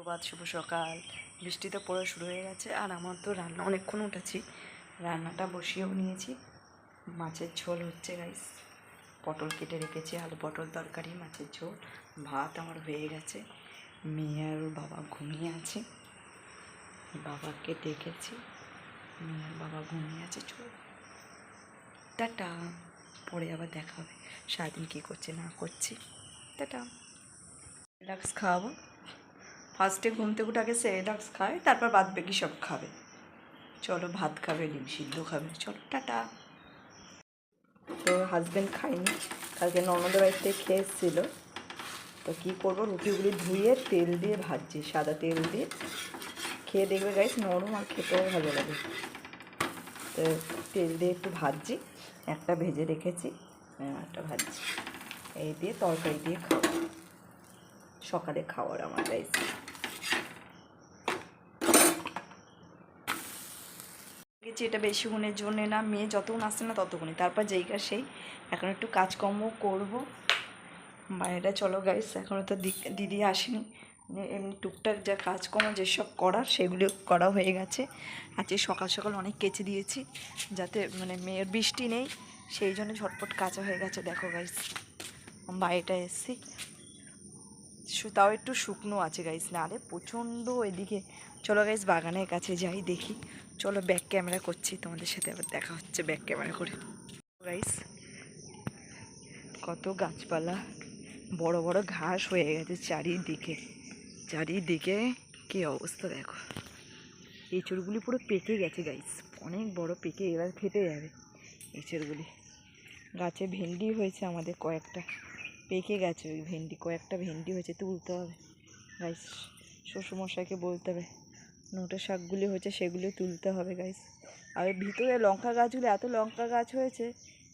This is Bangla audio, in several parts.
সুপ্রভাত, শুভ সকাল। বৃষ্টি তো পড়া শুরু হয়ে গেছে আর আমার তো রান্না অনেকক্ষণ উঠেছি, রান্নাটা বসিয়েও নিয়েছি। মাছের ঝোল হচ্ছে গাইস, পটল কেটে রেখেছি, আলু পটল তরকারি, মাছের ঝোল, ভাত আমার হয়ে গেছে। মেয়ে আর ওর বাবা ঘুমিয়ে আছে, বাবাকে ডেকেছি, মেয়ে আর বাবা ঘুমিয়ে আছে। চল টাটা, পরে আবার দেখা হবে সারাদিন কী করছে না করছি। টাটা। রিল্যাক্স খাওয়াবো, ফার্স্টে ঘুম থেকে উঠে আগে সেরেলাক্স খায়, তারপর বাদ বাকি সব খাবে। চলো ভাত খাবে, ডিম সিদ্ধ খাবে, চলো টাটা। তো হাজব্যান্ড খায়নি, কালকে ননদের বাড়িতে খেয়ে এসেছিলো। তো কী করবো, রুটিগুলি ধুয়ে তেল দিয়ে ভাজছি, সাদা তেল দিয়ে। খেয়ে দেখবে গাইস, নরম আর খেতেও ভালো লাগে। তো তেল দিয়ে একটু ভাজছি, একটা ভেজে রেখেছি, একটা ভাজছি। এই দিয়ে তরকারি দিয়ে খাবো, সকালে খাওয়ার আমার গাইস। গেছি, এটা বেশিক্ষণের জন্যে না, মেয়ে যতক্ষণ আসছে না ততক্ষণই, তারপর যেইকা সেই। এখন একটু কাজকর্ম করবো বাইরে। চলো গাইস, এখনও তো দিদি আসেনি, এমনি টুকটাক যা কাজকর্ম যেসব করার সেগুলো করা হয়ে গেছে। আজকে সকাল সকাল অনেক কেচে দিয়েছি, যাতে মেয়ের বৃষ্টি নেই, সেই জন্য ঝটপট কাচা হয়ে গেছে। দেখো গাইস, বাইরেটা এসছি, তাও একটু শুকনো আছে গাইস, না আরে প্রচণ্ড এদিকে। চলো গাইস, বাগানের কাছে যাই দেখি। চলো ব্যাক ক্যামেরা করছি, তোমাদের সাথে আবার দেখা হচ্ছে ব্যাক ক্যামেরা করে। গাইস, কত গাছপালা, বড় বড় ঘাস হয়ে গেছে চারিদিকে, চারিদিকে কি অবস্থা দেখো। এঁচড়গুলি পুরো পেকে গেছে গাইস, অনেক বড় পেকে, এবার ফেটে যাবে এঁচড়গুলি। গাছে ভেন্ডি হয়েছে আমাদের কয়েকটা, পেকে গেছে ওই ভেন্ডি, কয়েকটা ভেন্ডি হয়েছে, তুলতে হবে গাইস। শ্বশুরমশাইকে বলতে হবে, নোটে শাকগুলি হয়েছে সেগুলি তুলতে হবে গাইস। আর ভিতরে লঙ্কা গাছগুলো, এত লঙ্কা গাছ হয়েছে,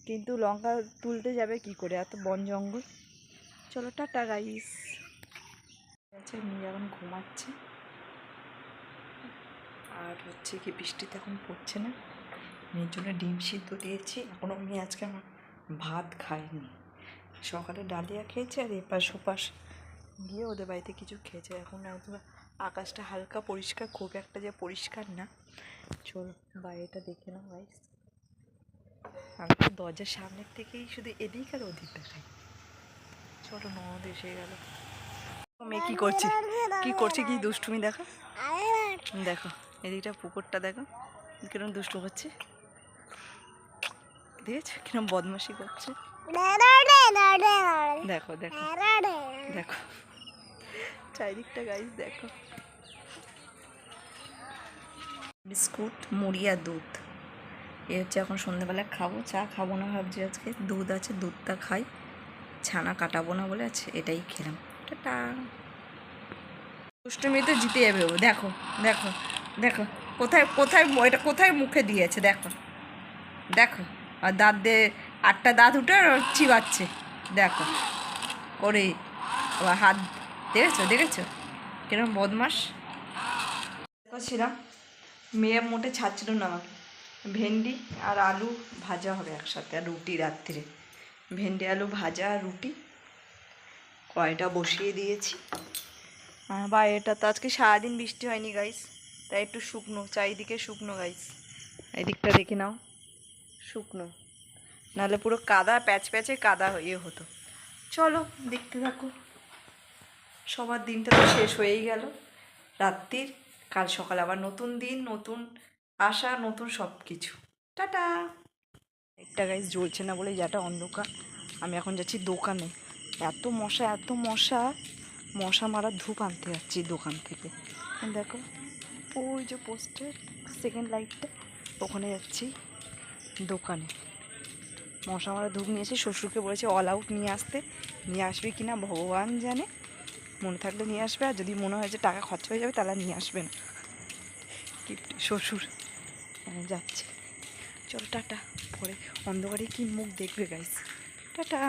কিন্তু লঙ্কা তুলতে যাবে কি করে, এত বন জঙ্গল। চলো টাটা গাইস। আচ্ছা, মেয়ে এখন ঘুমাচ্ছে, আর হচ্ছে কি বৃষ্টিতে এখন পড়ছে না, মেয়ের জন্য ডিম সিদ্ধ দিয়েছি। এখনও মেয়ে আজকে আমার ভাত খায়নি, সকালে ডালিয়া খেয়েছে আর এপাশ ওপাশ গিয়ে ওদের বাড়িতে কিছু খেয়েছে। এখন একদম আকাশটা হালকা পরিষ্কার, খুব একটা যে পরিষ্কার না। চলো বাইরেটা দেখে নাও গাইস, আমি তো দরজার সামনের থেকেই শুধু এদিক আর ওদিক দেখাই। চলো ননদ এসে গেল। মেয়ে কী করছে, কী করছে, কি দুষ্টুমি দেখো, দেখো এদিকটা পুকুরটা দেখো কিরম দুষ্টু করছে, দেখেছো কিরম বদমাশি করছে। দেখো দেখো দেখো চারিদিকটা গাইস দেখো। বিস্কুট, মুড়ি আর দুধ, এ হচ্ছে এখন সন্ধ্যেবেলা খাবো। চা খাবো না ভাবছি, আজকে দুধ আছে, দুধটা খাই, ছানা কাটাবো না বলে আছে, এটাই খেলাম। টাটা। দুষ্টুমি তো জিতে যাবে ও, দেখো দেখো দেখো, কোথায় কোথায় এটা কোথায় মুখে দিয়েছে দেখো দেখো, আর দাঁত দিয়ে 8টা দাঁত উঠে চিবাচ্ছে দেখো করে, আবার হাত, দেখেছো দেখেছো কিরকম বদমাস ছিলাম। মেয়ে মোটে ছাড়ছিল না আমাকে। ভেন্ডি আর আলু ভাজা হবে একসাথে, আর রুটি রাত্রিরে, ভেন্ডি আলু ভাজা আর রুটি কয়টা বসিয়ে দিয়েছি। বা এটা তো আজকে সারাদিন বৃষ্টি হয়নি গাইস, তাই একটু শুকনো, চারিদিকে শুকনো গাইস, এদিকটা দেখে নাও শুকনো, নাহলে পুরো কাদা, প্যাচ প্যাচে কাদা ইয়ে হতো। চলো দেখতে থাকো, সবার দিনটা তো শেষ হয়েই গেল রাত্রির, কাল সকাল আবার নতুন দিন, নতুন আশা, নতুন সব কিছু। টাটা। একটা গাইস জ্বলছে না বলে যেটা অন্ধকার, আমি এখন যাচ্ছি দোকানে, এত মশা এত মশা, মশা মারার ধূপ আনতে যাচ্ছি দোকান থেকে। দেখো ওই যে পোস্টের সেকেন্ড লাইটটা, ওখানে যাচ্ছি দোকানে, মশা মারা ধূপ নিয়েছি। শ্বশুরকে বলেছে অল আউট নিয়ে আসতে, নিয়ে আসবে কি না ভগবান জানে, মনে থাকলে নিয়ে আসবে, আর যদি মনে হয় যে টাকা খরচা হয়ে যাবে তাহলে নিয়ে আসবে না। গিফট শ্বশুর যাচ্ছে, চলো টাটা। পরে অন্ধকারে কি মুখ দেখবে গাইস, টাটা।